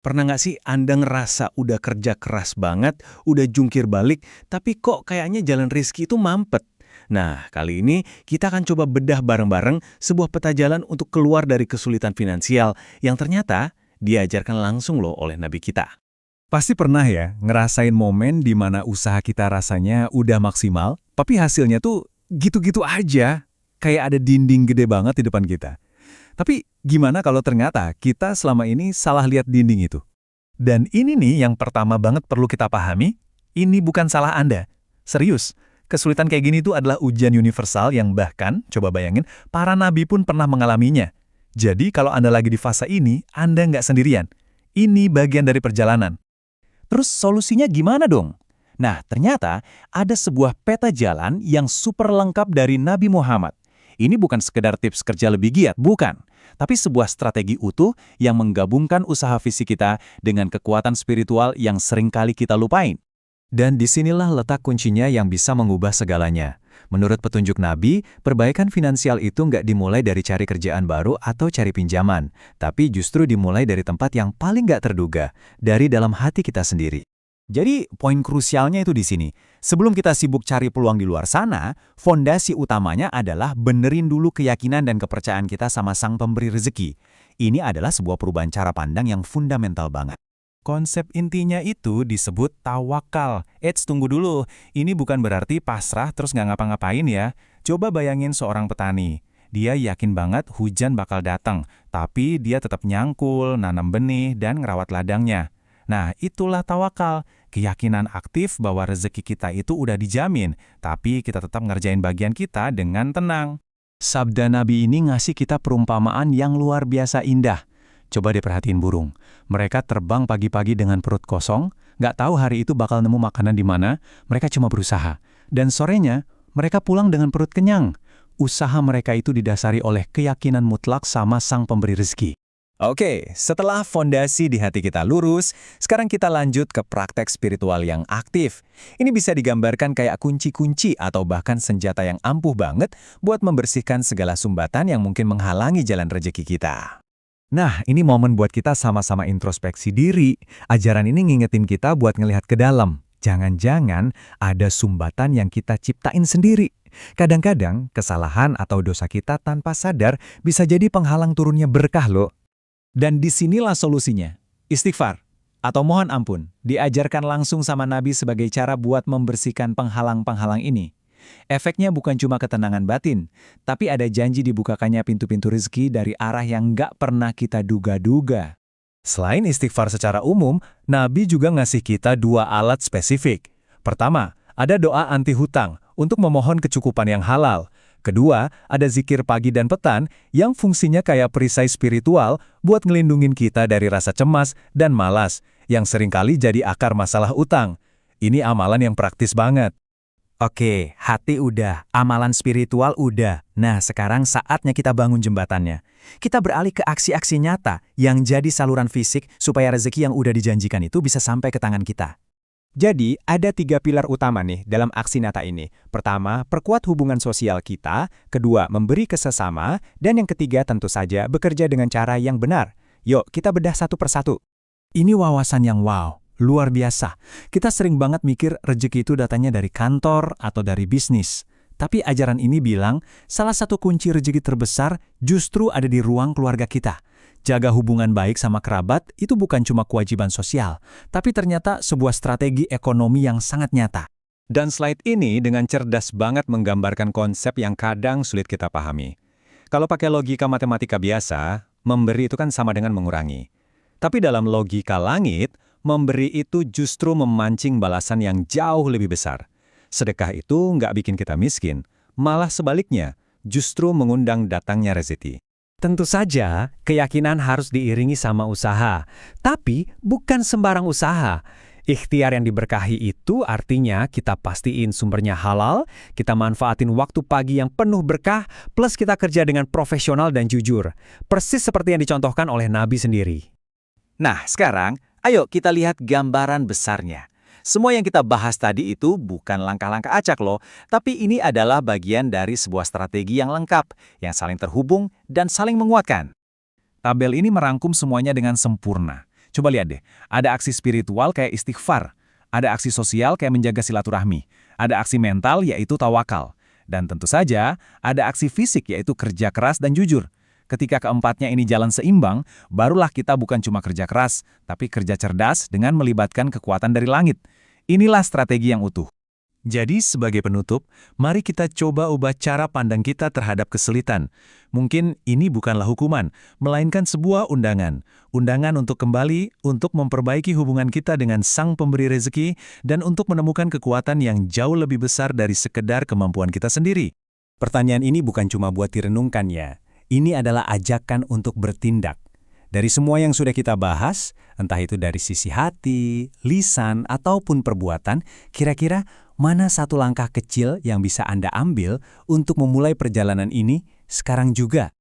Pernah nggak sih Anda ngerasa udah kerja keras banget, udah jungkir balik, tapi kok kayaknya jalan rezeki itu mampet? Nah, kali ini kita akan coba bedah bareng-bareng sebuah peta jalan untuk keluar dari kesulitan finansial yang ternyata diajarkan langsung loh oleh Nabi kita. Pasti pernah ya ngerasain momen di mana usaha kita rasanya udah maksimal, tapi hasilnya tuh gitu-gitu aja. Kayak ada dinding gede banget di depan kita. Tapi gimana kalau ternyata kita selama ini salah lihat dinding itu? Dan ini nih yang pertama banget perlu kita pahami, ini bukan salah Anda. Serius, kesulitan kayak gini tuh adalah ujian universal yang bahkan, coba bayangin, para nabi pun pernah mengalaminya. Jadi kalau Anda lagi di fase ini, Anda nggak sendirian. Ini bagian dari perjalanan. Terus solusinya gimana dong? Nah, ternyata ada sebuah peta jalan yang super lengkap dari Nabi Muhammad. Ini bukan sekedar tips kerja lebih giat, bukan. Tapi sebuah strategi utuh yang menggabungkan usaha fisik kita dengan kekuatan spiritual yang seringkali kita lupain. Dan disinilah letak kuncinya yang bisa mengubah segalanya. Menurut petunjuk Nabi, perbaikan finansial itu nggak dimulai dari cari kerjaan baru atau cari pinjaman, tapi justru dimulai dari tempat yang paling nggak terduga, dari dalam hati kita sendiri. Jadi, poin krusialnya itu di sini. Sebelum kita sibuk cari peluang di luar sana, fondasi utamanya adalah benerin dulu keyakinan dan kepercayaan kita sama Sang Pemberi Rezeki. Ini adalah sebuah perubahan cara pandang yang fundamental banget. Konsep intinya itu disebut tawakal. Tunggu dulu. Ini bukan berarti pasrah terus nggak ngapa-ngapain ya. Coba bayangin seorang petani. Dia yakin banget hujan bakal datang, tapi dia tetap nyangkul, nanam benih, dan ngerawat ladangnya. Nah, itulah tawakal. Keyakinan aktif bahwa rezeki kita itu udah dijamin, tapi kita tetap ngerjain bagian kita dengan tenang. Sabda Nabi ini ngasih kita perumpamaan yang luar biasa indah. Coba diperhatiin burung. Mereka terbang pagi-pagi dengan perut kosong, nggak tahu hari itu bakal nemu makanan di mana, mereka cuma berusaha. Dan sorenya, mereka pulang dengan perut kenyang. Usaha mereka itu didasari oleh keyakinan mutlak sama Sang Pemberi Rezeki. Oke, setelah fondasi di hati kita lurus, sekarang kita lanjut ke praktek spiritual yang aktif. Ini bisa digambarkan kayak kunci-kunci atau bahkan senjata yang ampuh banget buat membersihkan segala sumbatan yang mungkin menghalangi jalan rezeki kita. Nah, ini momen buat kita sama-sama introspeksi diri. Ajaran ini ngingetin kita buat ngelihat ke dalam. Jangan-jangan ada sumbatan yang kita ciptain sendiri. Kadang-kadang, kesalahan atau dosa kita tanpa sadar bisa jadi penghalang turunnya berkah loh. Dan disinilah solusinya. Istighfar, atau mohon ampun, diajarkan langsung sama Nabi sebagai cara buat membersihkan penghalang-penghalang ini. Efeknya bukan cuma ketenangan batin, tapi ada janji dibukakannya pintu-pintu rezeki dari arah yang nggak pernah kita duga-duga. Selain istighfar secara umum, Nabi juga ngasih kita dua alat spesifik. Pertama, ada doa anti hutang untuk memohon kecukupan yang halal. Kedua, ada zikir pagi dan petan yang fungsinya kayak perisai spiritual buat ngelindungin kita dari rasa cemas dan malas yang seringkali jadi akar masalah utang. Ini amalan yang praktis banget. Oke, hati udah, amalan spiritual udah. Nah, sekarang saatnya kita bangun jembatannya. Kita beralih ke aksi-aksi nyata yang jadi saluran fisik supaya rezeki yang udah dijanjikan itu bisa sampai ke tangan kita. Jadi, ada 3 pilar utama nih dalam aksi nyata ini. Pertama, perkuat hubungan sosial kita. Kedua, memberi ke sesama. Dan yang ketiga, tentu saja, bekerja dengan cara yang benar. Yuk, kita bedah satu persatu. Ini wawasan yang wow, luar biasa. Kita sering banget mikir rezeki itu datangnya dari kantor atau dari bisnis. Tapi ajaran ini bilang, salah satu kunci rezeki terbesar justru ada di ruang keluarga kita. Jaga hubungan baik sama kerabat itu bukan cuma kewajiban sosial, tapi ternyata sebuah strategi ekonomi yang sangat nyata. Dan slide ini dengan cerdas banget menggambarkan konsep yang kadang sulit kita pahami. Kalau pakai logika matematika biasa, memberi itu kan sama dengan mengurangi. Tapi dalam logika langit, memberi itu justru memancing balasan yang jauh lebih besar. Sedekah itu nggak bikin kita miskin, malah sebaliknya, justru mengundang datangnya rezeki. Tentu saja, keyakinan harus diiringi sama usaha. Tapi, bukan sembarang usaha. Ikhtiar yang diberkahi itu artinya kita pastiin sumbernya halal, kita manfaatin waktu pagi yang penuh berkah, plus kita kerja dengan profesional dan jujur. Persis seperti yang dicontohkan oleh Nabi sendiri. Nah, sekarang, ayo kita lihat gambaran besarnya. Semua yang kita bahas tadi itu bukan langkah-langkah acak loh, tapi ini adalah bagian dari sebuah strategi yang lengkap, yang saling terhubung dan saling menguatkan. Tabel ini merangkum semuanya dengan sempurna. Coba lihat deh, ada aksi spiritual kayak istighfar, ada aksi sosial kayak menjaga silaturahmi, ada aksi mental yaitu tawakal, dan tentu saja ada aksi fisik yaitu kerja keras dan jujur. Ketika keempatnya ini jalan seimbang, barulah kita bukan cuma kerja keras, tapi kerja cerdas dengan melibatkan kekuatan dari langit. Inilah strategi yang utuh. Jadi, sebagai penutup, mari kita coba ubah cara pandang kita terhadap kesulitan. Mungkin ini bukanlah hukuman, melainkan sebuah undangan. Undangan untuk kembali, untuk memperbaiki hubungan kita dengan Sang Pemberi Rezeki, dan untuk menemukan kekuatan yang jauh lebih besar dari sekedar kemampuan kita sendiri. Pertanyaan ini bukan cuma buat direnungkan ya. Ini adalah ajakan untuk bertindak. Dari semua yang sudah kita bahas, entah itu dari sisi hati, lisan, ataupun perbuatan, kira-kira mana satu langkah kecil yang bisa Anda ambil untuk memulai perjalanan ini sekarang juga?